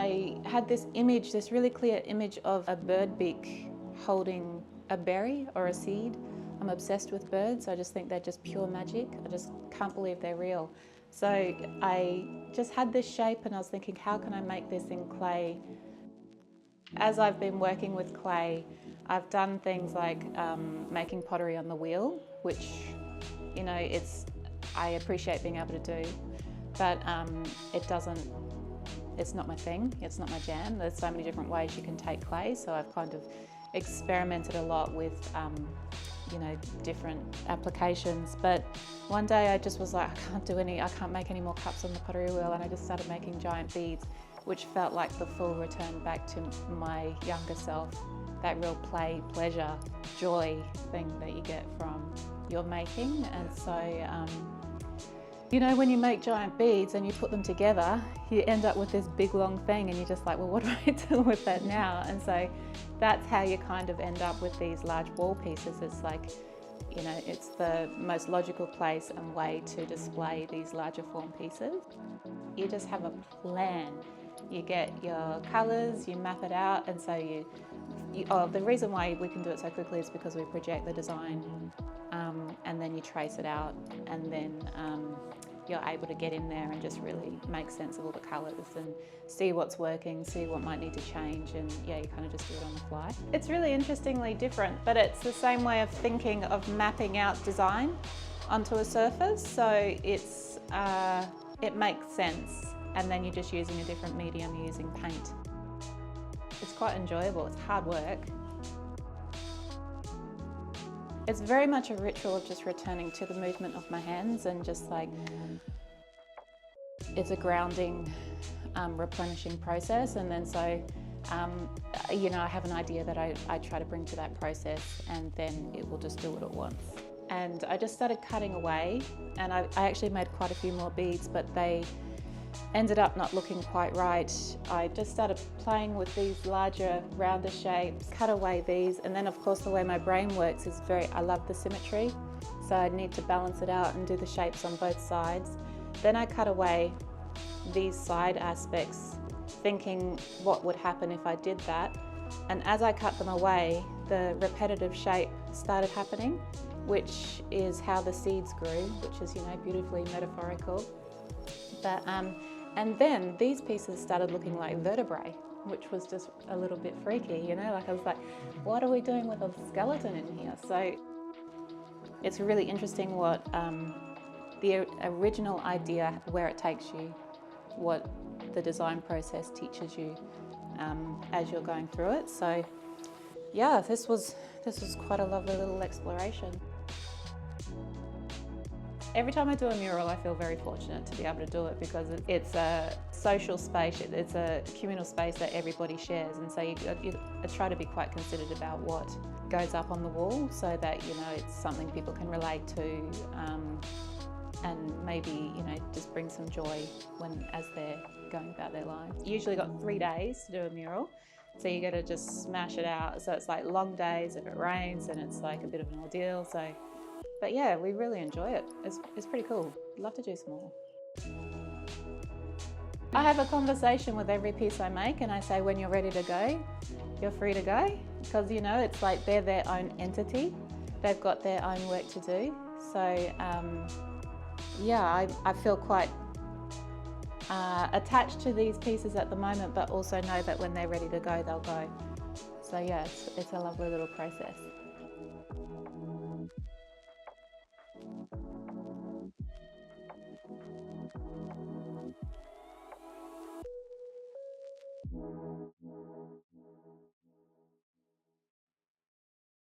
I had this image, this really clear image of a bird beak holding a berry or a seed. I'm obsessed with birds. I just think they're just pure magic. I just can't believe they're real. So I just had this shape and I was thinking, how can I make this in clay? As I've been working with clay, I've done things like making pottery on the wheel, which, you know, I appreciate being able to do, but it's not my thing, it's not my jam. There's so many different ways you can take clay, so I've kind of experimented a lot with you know, different applications. But one day I just was like, I can't make any more cups on the pottery wheel, and I just started making giant beads, which felt like the full return back to my younger self, that real play, pleasure, joy thing that you get from your making. And so, you know, when you make giant beads and you put them together, you end up with this big long thing and you're just like, well, what do I do with that now? And so that's how you kind of end up with these large wall pieces. It's like, you know, it's the most logical place and way to display these larger form pieces. You just have a plan. You get your colours, you map it out, and so the reason why we can do it so quickly is because we project the design and then you trace it out, and then you're able to get in there and just really make sense of all the colours and see what's working, see what might need to change, and yeah, you kind of just do it on the fly. It's really interestingly different, but it's the same way of thinking of mapping out design onto a surface, so it makes sense, and then you're just using a different medium, you're using paint. It's quite enjoyable, it's hard work. It's very much a ritual of just returning to the movement of my hands, and just like, it's a grounding, replenishing process. And then so, you know, I have an idea that I try to bring to that process, and then it will just do it at once. And I just started cutting away, and I actually made quite a few more beads, but they ended up not looking quite right. I just started playing with these larger, rounder shapes, cut away these, and then of course the way my brain works is I love the symmetry, so I need to balance it out and do the shapes on both sides. Then I cut away these side aspects, thinking what would happen if I did that, and as I cut them away, the repetitive shape started happening, which is how the seeds grew, which is, you know, beautifully metaphorical. But, and then these pieces started looking like vertebrae, which was just a little bit freaky, you know, like I was like, what are we doing with a skeleton in here? So it's really interesting what the original idea, where it takes you, what the design process teaches you as you're going through it. So yeah, this was quite a lovely little exploration. Every time I do a mural, I feel very fortunate to be able to do it, because it's a social space, it's a communal space that everybody shares, and so I try to be quite considerate about what goes up on the wall, so that, you know, it's something people can relate to, and maybe, you know, just bring some joy as they're going about their lives. Usually got 3 days to do a mural, so you got to just smash it out. So it's like long days if it rains, and it's like a bit of an ordeal. So. But yeah, we really enjoy it. It's pretty cool. I'd love to do some more. I have a conversation with every piece I make, and I say, when you're ready to go, you're free to go. Because, you know, it's like they're their own entity. They've got their own work to do. So yeah, I feel quite attached to these pieces at the moment, but also know that when they're ready to go, they'll go. So yeah, it's a lovely little process.